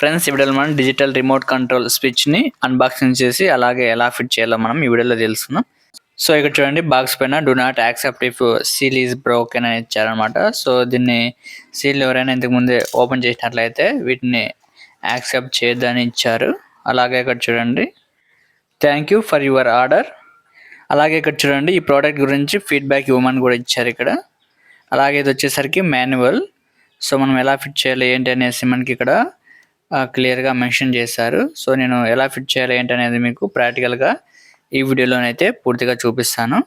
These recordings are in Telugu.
ఫ్రెండ్స్, ఈ వీడియోలో మనం డిజిటల్ రిమోట్ కంట్రోల్ స్విచ్ని అన్బాక్సింగ్ చేసి అలాగే ఎలా ఫిట్ చేయాలో మనం ఈ వీడియోలో తెలుసుకుందాం. సో ఇక్కడ చూడండి, బాక్స్ పైన do not accept if seal is broken అని ఇచ్చారనమాట. సో దీన్ని సీల్ ఎవరైనా ఇంతకు ముందే ఓపెన్ చేసినట్లయితే వీటిని యాక్సెప్ట్ చేయొద్దని ఇచ్చారు. అలాగే ఇక్కడ చూడండి, thank you for your order. అలాగే ఇక్కడ చూడండి, ఈ ప్రోడక్ట్ గురించి ఫీడ్బ్యాక్ ఇవ్వమని కూడా ఇచ్చారు ఇక్కడ. అలాగే ఇది వచ్చేసరికి మాన్యువల్. సో మనం ఎలా ఫిట్ చేయాలి ఏంటి అనేసి మనకి ఇక్కడ క్లియర్గా మెన్షన్ చేశారు. సో నేను ఎలా ఫిట్ చేయాలి ఏంటి అనేది మీకు ప్రాక్టికల్గా ఈ వీడియోలోనైతే పూర్తిగా చూపిస్తాను.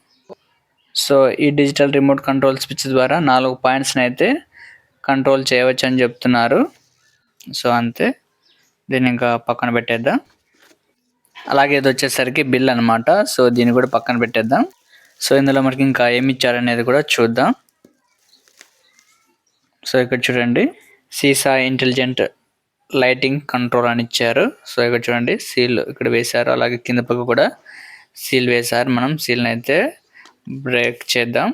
సో ఈ డిజిటల్ రిమోట్ కంట్రోల్ స్విచ్ ద్వారా 4 పాయింట్స్ని అయితే కంట్రోల్ చేయవచ్చు అని చెప్తున్నారు. సో అంతే, దీన్ని ఇంకా పక్కన పెట్టేద్దాం. అలాగే ఇది వచ్చేసరికి బిల్ అనమాట. సో దీన్ని కూడా పక్కన పెట్టేద్దాం. సో ఇందులో మనకి ఇంకా ఏమి ఇచ్చారనేది కూడా చూద్దాం. సో ఇక్కడ చూడండి, సీసా ఇంటెలిజెంట్ లైటింగ్ కంట్రోల్ అని ఇచ్చారు. సో ఇక్కడ చూడండి, సీల్ ఇక్కడ వేశారు. అలాగే కింద పక్క కూడా సీల్ వేశారు. మనం సీల్ని అయితే బ్రేక్ చేద్దాం.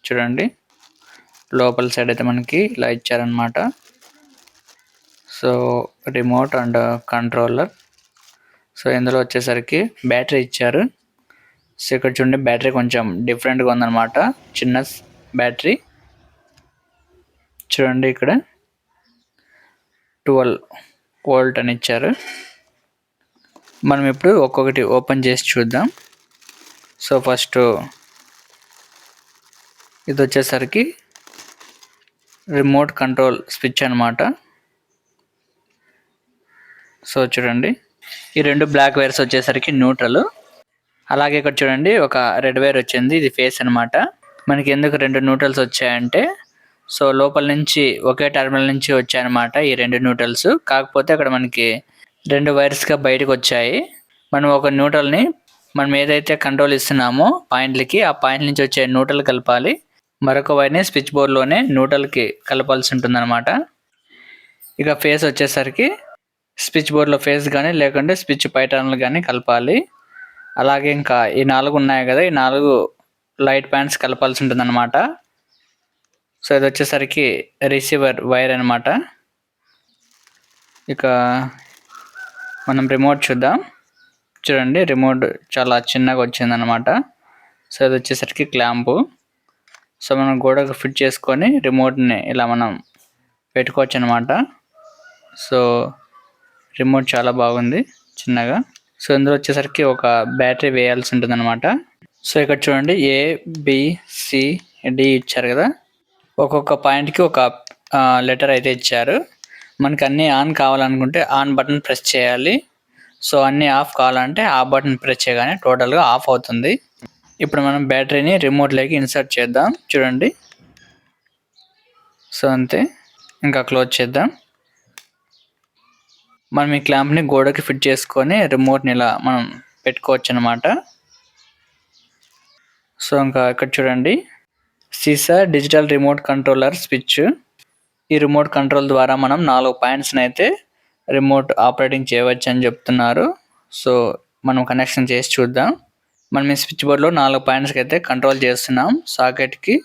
చూడండి, లోపల సైడ్ అయితే మనకి ఇలా ఇచ్చారనమాట. So remote and controller. So ఇందులో వచ్చేసరికి బ్యాటరీ ఇచ్చారు. సో ఇక్కడ చూడండి, బ్యాటరీ కొంచెం డిఫరెంట్గా ఉందన్నమాట. చిన్న బ్యాటరీ చూడండి, ఇక్కడ 12 వోల్ట్ అని ఇచ్చారు. మనం ఇప్పుడు ఒక్కొక్కటి ఓపెన్ చేసి చూద్దాం. సో ఫస్ట్ ఇది వచ్చేసరికి రిమోట్ కంట్రోల్ స్విచ్ అనమాట. సో చూడండి, ఈ 2 బ్లాక్ వైర్స్ వచ్చేసరికి న్యూట్రల్. అలాగే ఇక్కడ చూడండి, ఒక రెడ్ వైర్ వచ్చింది, ఇది ఫేస్ అనమాట. మనకి ఎందుకు 2 న్యూట్రల్స్ వచ్చాయంటే, సో లోపల నుంచి ఒకే టర్మినల్ నుంచి వచ్చాయన్నమాట ఈ 2 న్యూట్రల్స్. కాకపోతే అక్కడ మనకి 2 వైర్స్గా బయటకు వచ్చాయి. మనం ఒక న్యూట్రల్ని మనం ఏదైతే కంట్రోల్ ఇస్తున్నామో పాయింట్లకి, ఆ పాయింట్ నుంచి వచ్చే న్యూట్రల్ కలపాలి. మరొక వైర్ని స్విచ్ బోర్డ్లోనే న్యూట్రల్కి కలపాల్సి ఉంటుందన్నమాట. ఇక ఫేస్ వచ్చేసరికి స్విచ్ బోర్డ్లో ఫేస్ కానీ లేకుంటే స్విచ్ పై టర్మినల్ కానీ కలపాలి. అలాగే ఇంకా ఈ 4 ఉన్నాయి కదా, ఈ 4 లైట్ పాయింట్స్ కలపాల్సి ఉంటుందన్నమాట. సో ఇది వచ్చేసరికి రిసీవర్ వైర్ అనమాట. ఇక మనం రిమోట్ చూద్దాం. చూడండి, రిమోట్ చాలా చిన్నగా వచ్చిందనమాట. సో ఇది వచ్చేసరికి క్లాంపు. సో మనం గోడకు ఫిట్ చేసుకొని రిమోట్ని ఇలా మనం పెట్టుకోవచ్చు అనమాట. సో రిమోట్ చాలా బాగుంది చిన్నగా. సో ఇందులో వచ్చేసరికి ఒక బ్యాటరీ వేయాల్సి ఉంటుంది అనమాట. సో ఇక్కడ చూడండి, ABCD ఇచ్చారు కదా, ఒక్కొక్క పాయింట్కి ఒక లెటర్ అయితే ఇచ్చారు. మనకి అన్నీ ఆన్ కావాలనుకుంటే ఆన్ బటన్ ప్రెస్ చేయాలి. సో అన్నీ ఆఫ్ కావాలంటే ఆ బటన్ ప్రెస్ చేయగానే టోటల్గా ఆఫ్ అవుతుంది. ఇప్పుడు మనం బ్యాటరీని రిమోట్లోకి ఇన్సర్ట్ చేద్దాం. చూడండి, సో అంతే, ఇంకా క్లోజ్ చేద్దాం. మనం ఈ క్లాంప్ని గోడకి ఫిట్ చేసుకొని రిమోట్ని ఇలా మనం పెట్టుకోవచ్చు అనమాట. సో ఇంకా ఇక్కడ చూడండి, CISA digital remote controller switch. ఈ రిమోట్ కంట్రోల్ ద్వారా మనం 4 పాయింట్స్ని అయితే రిమోట్ ఆపరేటింగ్ చేయవచ్చు అని చెప్తున్నారు. సో మనం కనెక్షన్ చేసి చూద్దాం. మనం ఈ స్విచ్ బోర్డ్లో 4 పాయింట్స్కి అయితే కంట్రోల్ చేస్తున్నాం. సాకెట్కి,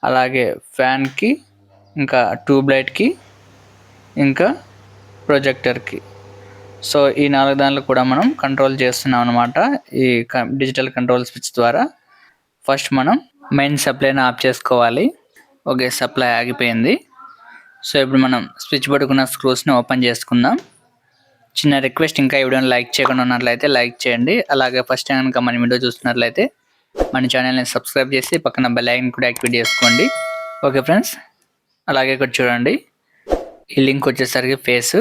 అలాగే ఫ్యాన్కి, ఇంకా ట్యూబ్ లైట్కి, ఇంకా ప్రొజెక్టర్కి. సో ఈ 4 దానిలో కూడా మనం కంట్రోల్ చేస్తున్నాం అనమాట ఈ డిజిటల్ కంట్రోల్ స్విచ్ ద్వారా. ఫస్ట్ మనం మెయిన్ సప్లైని ఆఫ్ చేసుకోవాలి. ఓకే, సప్లై ఆగిపోయింది. సో ఇప్పుడు మనం స్విచ్ బోర్డుకున్న స్క్రూస్ని ఓపెన్ చేసుకుందాం. చిన్న రిక్వెస్ట్, ఇంకా ఈ వీడియోని లైక్ చేయకుండా ఉన్నట్లయితే లైక్ చేయండి. అలాగే ఫస్ట్ టైం కనుక మన వీడియో చూస్తున్నట్లయితే మన ఛానల్ని సబ్స్క్రైబ్ చేసి పక్కన బెల్ ఐకాన్ కూడా యాక్టివేట్ చేసుకోండి. ఓకే ఫ్రెండ్స్, అలాగే ఇక్కడ చూడండి, ఈ లింక్ వచ్చేసరికి ఫేస్,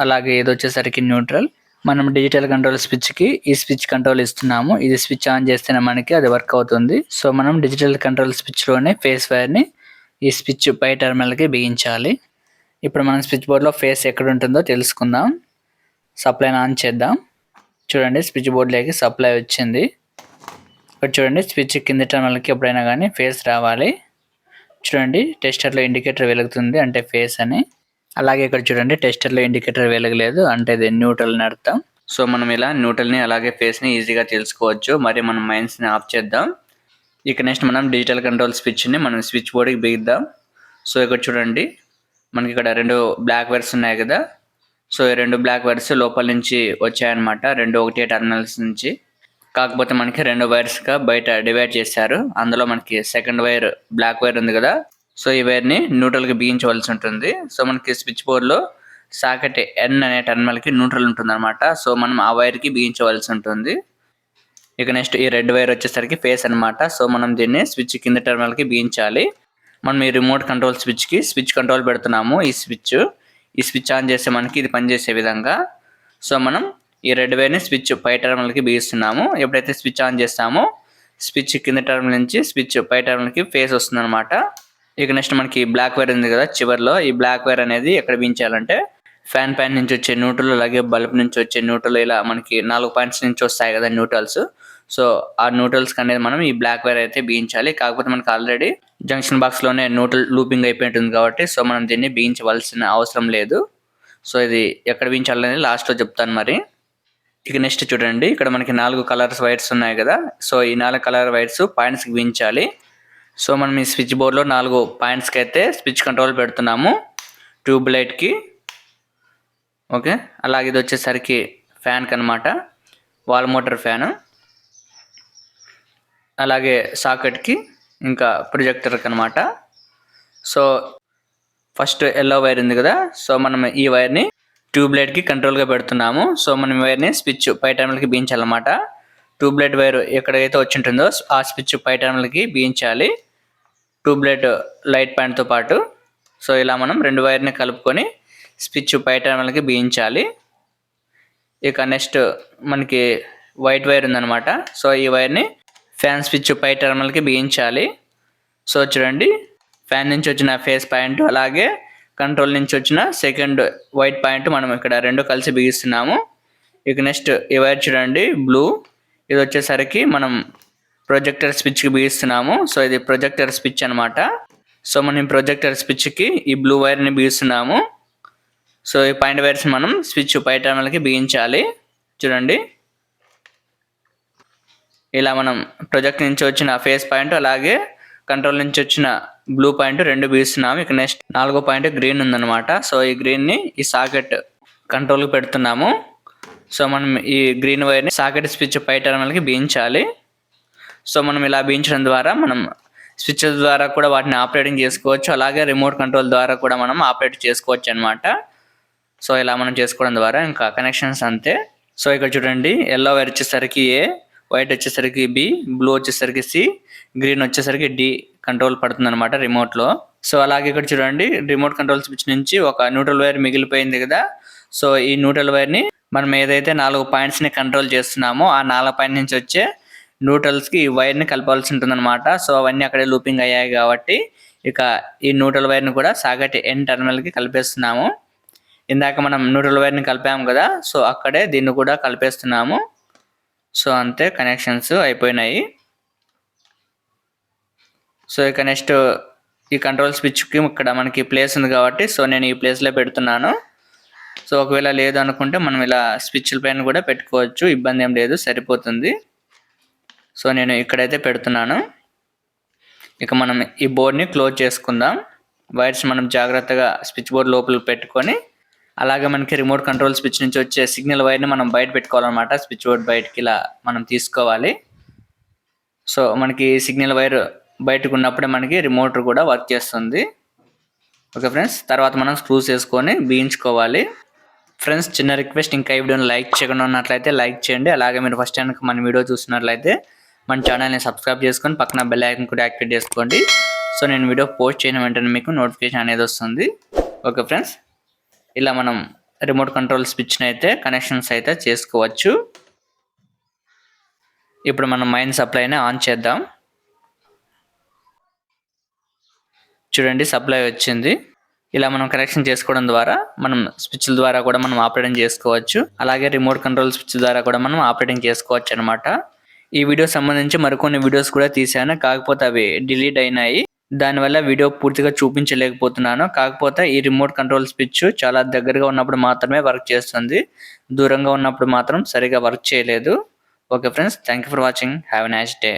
అలాగే ఇది వచ్చేసరికి న్యూట్రల్. మనం డిజిటల్ కంట్రోల్ స్విచ్కి ఈ స్విచ్ కంట్రోల్ ఇస్తున్నాము. ఇది స్విచ్ ఆన్ చేస్తేనే మనకి అది వర్క్ అవుతుంది. సో మనం డిజిటల్ కంట్రోల్ స్విచ్లోనే ఫేస్ వైర్ని ఈ స్విచ్ పై టర్మినల్కి బిగించాలి. ఇప్పుడు మనం స్విచ్ బోర్డ్లో ఫేస్ ఎక్కడ ఉంటుందో తెలుసుకుందాం. సప్లైని ఆన్ చేద్దాం. చూడండి, స్విచ్ బోర్డ్లోకి సప్లై వచ్చింది. ఇక్కడ చూడండి, స్విచ్ కింద టర్మినల్కి ఎప్పుడైనా కానీ ఫేస్ రావాలి. చూడండి, టెస్టర్లో ఇండికేటర్ వెలుగుతుంది అంటే ఫేస్ అని. అలాగే ఇక్కడ చూడండి, టెస్టర్లో ఇండికేటర్ వెలగలేదు అంటే ఇది న్యూట్రల్ అని అర్థం. సో మనం ఇలా న్యూట్రల్ని అలాగే ఫేస్ని ఈజీగా తెలుసుకోవచ్చు. మరి మనం మైన్స్ని ఆఫ్ చేద్దాం. ఇక నెక్స్ట్ మనం డిజిటల్ కంట్రోల్ స్విచ్ని మనం స్విచ్ బోర్డ్కి బిగిద్దాం. సో ఇక్కడ చూడండి, మనకి ఇక్కడ 2 బ్లాక్ వైర్స్ ఉన్నాయి కదా, సో ఈ 2 బ్లాక్ వైర్స్ లోపల నుంచి వచ్చాయన్నమాట. 2 ఒకటే టెర్మినల్స్ నుంచి. కాకపోతే మనకి 2 వైర్స్‌గా బయట డివైడ్ చేశారు. అందులో మనకి సెకండ్ వైర్ బ్లాక్ వైర్ ఉంది కదా! సో ఈ వైర్‌ని న్యూట్రల్‌కి బిగించవలసి ఉంటుంది. సో మనకి స్విచ్ బోర్డ్‌లో సాకెట్ ఎన్ అనే టెర్మినల్‌కి న్యూట్రల్ ఉంటుందన్నమాట. సో మనం ఆ వైర్‌కి బిగించవలసి ఉంటుంది. ఇక నెక్స్ట్ ఈ రెడ్ వైర్ వచ్చేసరికి ఫేస్ అన్నమాట. సో మనం దీన్ని స్విచ్ కింద టెర్మినల్‌కి బిగించాలి. మనం ఈ రిమోట్ కంట్రోల్ స్విచ్‌కి స్విచ్ కంట్రోల్ పెడుతున్నాము. ఈ స్విచ్ ఆన్ చేస్తే మనకి ఇది పనిచేసే విధంగా. సో మనం ఈ రెడ్ వైర్‌ని స్విచ్ పై టెర్మినల్‌కి బిగిస్తున్నాము. ఎప్పుడైతే స్విచ్ ఆన్ చేస్తామో స్విచ్ కింద టెర్మినల్ నుంచి స్విచ్ పై టెర్మినల్‌కి ఫేస్ వస్తుందన్నమాట. ఇక నెక్స్ట్ మనకి బ్లాక్ వైర్ ఉంది కదా చివర్లో, ఈ బ్లాక్ వైర్ అనేది ఎక్కడ బిగించాలంటే ఫ్యాన్ పైన నుంచి వచ్చే న్యూట్రల్, అలాగే బల్బ్ నుంచి వచ్చే న్యూట్రల్, ఇలా మనకి 4 పాయింట్స్ నుంచి వస్తాయి కదా న్యూట్రల్స్. సో ఆ న్యూట్రల్స్‌కి అనేది మనం ఈ బ్లాక్ వైర్ అయితే బిగించాలి. కాకపోతే మనకి ఆల్రెడీ జంక్షన్ బాక్స్‌లోనే న్యూట్రల్ లూపింగ్ అయిపోయి ఉంటుంది కాబట్టి సో మనం దీన్ని బిగించవలసిన అవసరం లేదు. సో ఇది ఎక్కడ బిగించాలనేది లాస్ట్‌లో చెప్తాను మరి. ఇక నెక్స్ట్ చూడండి, ఇక్కడ మనకి 4 కలర్స్ వైర్స్ ఉన్నాయి కదా! సో ఈ 4 కలర్ వైర్స్ పాయింట్స్‌కి బిగించాలి. సో మనం ఈ స్విచ్ బోర్డ్‌లో 4 పాయింట్స్‌కి అయితే స్విచ్ కంట్రోల్ పెడుతున్నాము. ట్యూబ్ లైట్‌కి, ఓకే. అలాగే ఇది వచ్చేసరికి ఫ్యాన్‌కి అన్నమాట, వాల్ మోటార్ ఫ్యాను. అలాగే సాకెట్‌కి, ఇంకా ప్రొజెక్టర్‌కి అన్నమాట. సో ఫస్ట్ యెల్లో వైర్ ఉంది కదా! సో మనం ఈ వైర్‌ని ట్యూబ్ లైట్‌కి కంట్రోల్‌గా పెడుతున్నాము. సో మనం ఈ వైర్‌ని స్విచ్ పై టెర్మినల్‌కి బిగించాలన్నమాట. ట్యూబ్ లైట్ వైర్ ఎక్కడైతే వచ్చి ఉంటుందో ఆ స్విచ్ పై టెర్మినల్‌కి బిగించాలి, ట్యూబ్ లైట్ పాయింట్‌తో పాటు. సో ఇలా మనం 2 వైర్‌ని కలుపుకొని స్విచ్ పై టెర్మినల్‌కి బిగించాలి. ఇక నెక్స్ట్ మనకి వైట్ వైర్ ఉందన్నమాట. సో ఈ వైర్‌ని ఫ్యాన్ స్విచ్ పై టెర్మినల్‌కి బిగించాలి. సో చూడండి, ఫ్యాన్ నుంచి వచ్చిన ఫేస్ పాయింట్, అలాగే కంట్రోల్ నుంచి వచ్చిన సెకండ్ వైట్ పాయింట్ మనం ఇక్కడ 2 కలిసి బిగిస్తున్నాము. ఇక నెక్స్ట్ ఈ వైర్ చూడండి బ్లూ, ఇది వచ్చేసరికి మనం ప్రొజెక్టర్ స్విచ్‌కి బిగిస్తున్నాము. సో ఇది ప్రొజెక్టర్ స్విచ్ అన్నమాట. సో మనం ప్రొజెక్టర్ స్విచ్‌కి ఈ బ్లూ వైర్‌ని బిగిస్తున్నాము. సో ఈ పాయింట్ వైర్స్ మనం స్విచ్ పై టెర్మినల్‌కి బిగించాలి. చూడండి, ఇలా మనం ప్రొజెక్ట్ నుంచి వచ్చిన ఫేస్ పాయింట్, అలాగే కంట్రోల్ నుంచి వచ్చిన బ్లూ పాయింట్ 2 బిగిస్తున్నాము. ఇక నెక్స్ట్ 4వ పాయింట్ గ్రీన్ ఉందన్నమాట. సో ఈ గ్రీన్ని ఈ సాకెట్ కంట్రోల్‌కి పెడుతున్నాము. సో మనం ఈ గ్రీన్ వైర్‌ని సాకెట్ స్విచ్ పై టెర్మినల్‌కి బిగించాలి. సో మనం ఇలా బిగించడం ద్వారా మనం స్విచ్ల ద్వారా కూడా వాటిని ఆపరేటింగ్ చేసుకోవచ్చు, అలాగే రిమోట్ కంట్రోల్ ద్వారా కూడా మనం ఆపరేట్ చేసుకోవచ్చు అన్నమాట. సో ఇలా మనం చేసుకోవడం ద్వారా ఇంకా కనెక్షన్స్ అంతే. సో ఇక్కడ చూడండి, యెల్లో వైర్ వచ్చేసరికి ఏ, వైట్ వచ్చేసరికి బి, బ్లూ వచ్చేసరికి సి, గ్రీన్ వచ్చేసరికి డి కంట్రోల్ పడుతుంది అనమాట రిమోట్లో. సో అలాగే ఇక్కడ చూడండి, రిమోట్ కంట్రోల్ స్విచ్ నుంచి ఒక న్యూట్రల్ వైర్ మిగిలిపోయింది కదా! సో ఈ న్యూట్రల్ వైర్‌ని మనం ఏదైతే 4 పాయింట్స్‌ని కంట్రోల్ చేస్తున్నామో ఆ 4 పాయింట్ నుంచి వచ్చే న్యూట్రల్స్‌కి ఈ వైర్‌ని కలపాల్సి ఉంటుందన్నమాట. సో అవన్నీ అక్కడే లూపింగ్ అయ్యాయి కాబట్టి ఇక ఈ న్యూట్రల్ వైర్‌ని కూడా సాకెట్ ఎన్ టెర్మినల్‌కి కలిపేస్తున్నాము. ఇందాక మనం న్యూట్రల్ వైర్‌ని కలిపాము కదా! సో అక్కడే దీన్ని కూడా కలిపేస్తున్నాము. సో అంతే, కనెక్షన్స్ అయిపోయినాయి. సో ఇక నెక్స్ట్ ఈ కంట్రోల్ స్విచ్‌కి ఇక్కడ మనకి ప్లేస్ ఉంది కాబట్టి సో నేను ఈ ప్లేస్‌లో పెడుతున్నాను. సో ఒకవేళ లేదు అనుకుంటే మనం ఇలా స్విచ్‌ల పైన కూడా పెట్టుకోవచ్చు, ఇబ్బంది ఏం లేదు, సరిపోతుంది. సో నేను ఇక్కడైతే పెడుతున్నాను. ఇక మనం ఈ బోర్డ్‌ని క్లోజ్ చేసుకుందాం. వైర్స్ మనం జాగ్రత్తగా స్విచ్ బోర్డ్ లోపల పెట్టుకొని, అలాగే మనకి రిమోట్ కంట్రోల్ స్విచ్ నుంచి వచ్చే సిగ్నల్ వైర్‌ని మనం బయట పెట్టుకోవాలన్నమాట. స్విచ్ బోర్డ్ బయటికి ఇలా మనం తీసుకోవాలి. సో మనకి సిగ్నల్ వైర్ బయటకు ఉన్నప్పుడే మనకి రిమోట్ కూడా వర్క్ చేస్తుంది. ఓకే ఫ్రెండ్స్, తర్వాత మనం స్క్రూస్ వేసుకొని బిగించుకోవాలి. ఫ్రెండ్స్, చిన్న రిక్వెస్ట్, ఇంకా ఈ వీడియోని లైక్ చేయకుండా ఉన్నట్లయితే లైక్ చేయండి. అలాగే మీరు ఫస్ట్ టైం మన వీడియో చూస్తున్నట్లయితే మన ఛానల్ని సబ్స్క్రైబ్ చేసుకొని పక్కన బెల్ ఐకాన్ కూడా యాక్టివేట్ చేసుకోండి. సో నేను వీడియో పోస్ట్ చేయడం వెంటనే మీకు నోటిఫికేషన్ అనేది వస్తుంది. ఓకే ఫ్రెండ్స్, ఇలా మనం రిమోట్ కంట్రోల్ స్విచ్ని అయితే కనెక్షన్స్ అయితే చేసుకోవచ్చు. ఇప్పుడు మనం మెయిన్ సప్లైని ఆన్ చేద్దాం. చూడండి, సప్లై వచ్చింది. ఇలా మనం కనెక్షన్ చేసుకోవడం ద్వారా మనం స్విచ్ల ద్వారా కూడా మనం ఆపరేటింగ్ చేసుకోవచ్చు, అలాగే రిమోట్ కంట్రోల్ స్విచ్ ద్వారా కూడా మనం ఆపరేటింగ్ చేసుకోవచ్చు అనమాట. ఈ వీడియో సంబంధించి మరికొన్ని వీడియోస్ కూడా తీసాను, కాకపోతే అవి డిలీట్ అయినాయి. దానివల్ల వీడియో పూర్తిగా చూపించలేకపోతున్నాను. కాకపోతే ఈ రిమోట్ కంట్రోల్ స్విచ్ చాలా దగ్గరగా ఉన్నప్పుడు మాత్రమే వర్క్ చేస్తుంది, దూరంగా ఉన్నప్పుడు మాత్రం సరిగా వర్క్ చేయలేదు. Okay friends, thank you for watching. Have a nice day.